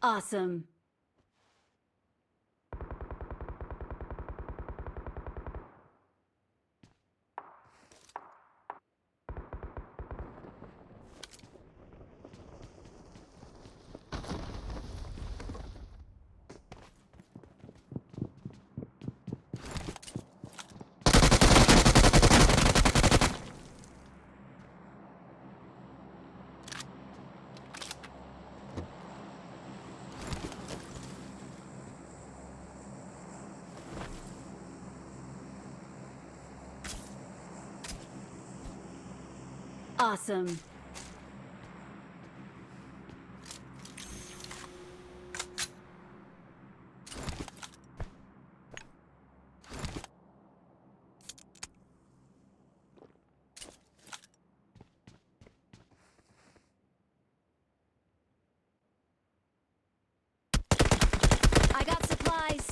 Awesome. Awesome. I got supplies.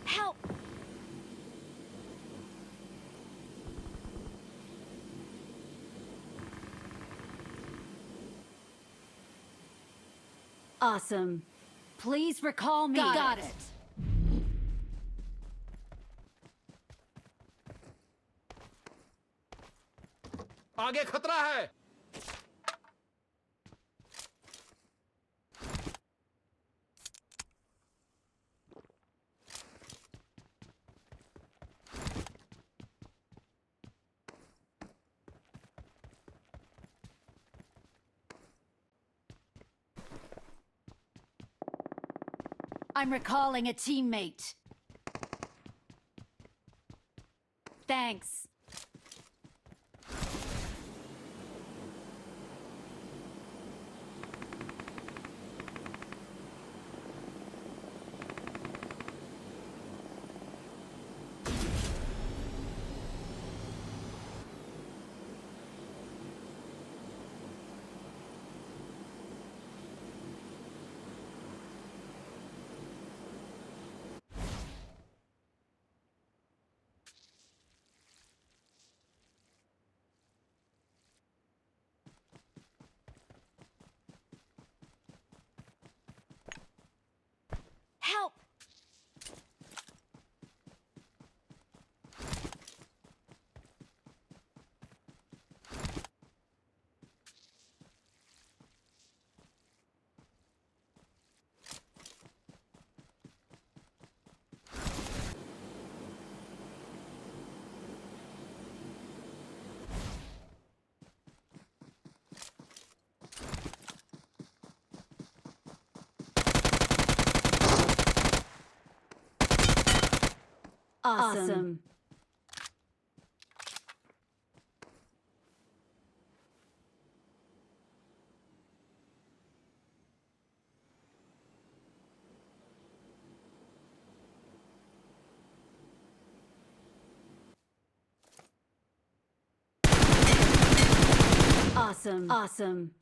Help! Awesome. Please recall me. Got it. आगे खतरा है। I'm recalling a teammate. Thanks. Help! Awesome. Awesome. Awesome.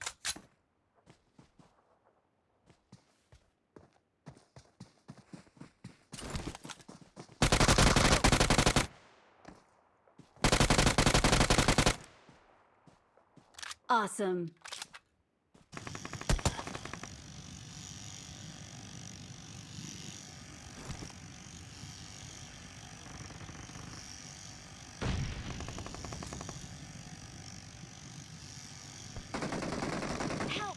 Awesome. Help.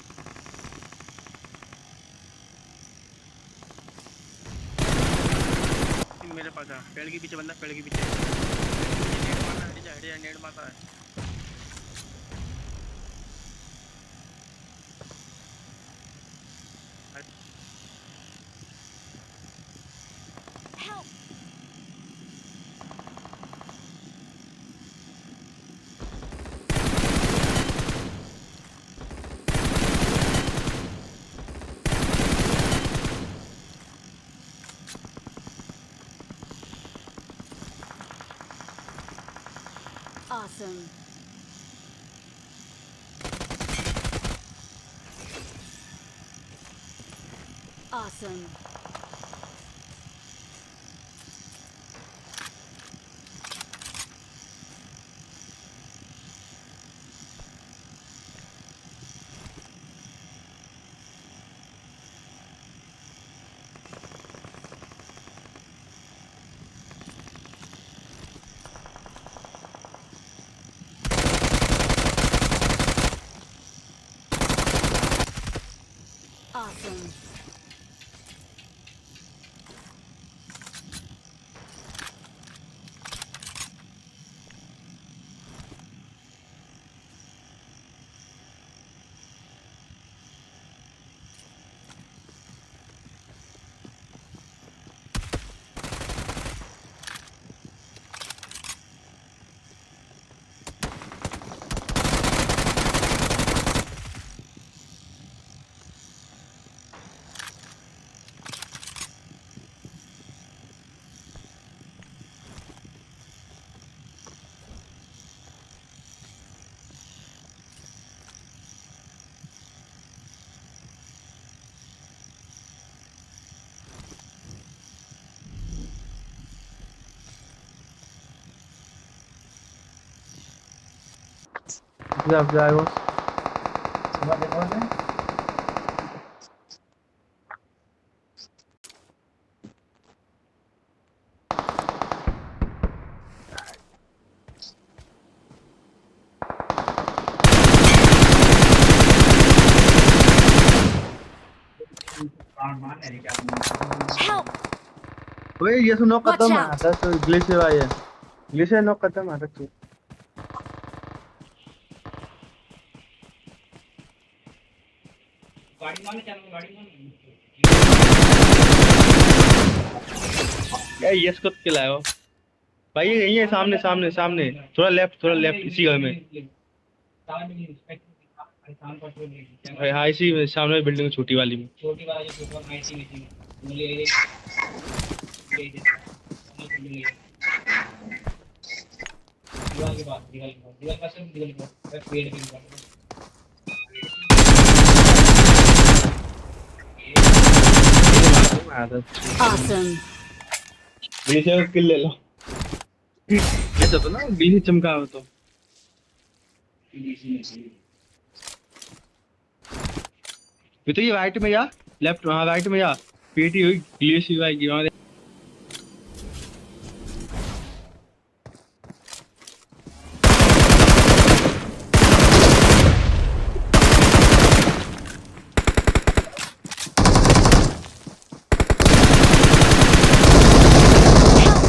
मेरे पास है पेड़ के पीछे बंदा पेड़ के पीछे नेट मारता है नेट मारता है Help. Awesome. Awesome. Awesome. Up drivers. Help. Wait, ये सुनो Watch खत्म out. आता तो इंग्लिश है भाई इंग्लिश है नो खत्म आता तू यार यस कब खिलाया हो भाई यही है सामने सामने सामने थोड़ा लेफ्ट इसी घर में भाई हाँ इसी में सामने बिल्डिंग छोटी वाली में Awesome. बीच से किल ले लो ऐसा तो ना बीच से चमका हो तो ये तो ये राइट में या लेफ्ट हाँ राइट में या पीटी हुई ग्लिच हुई भाई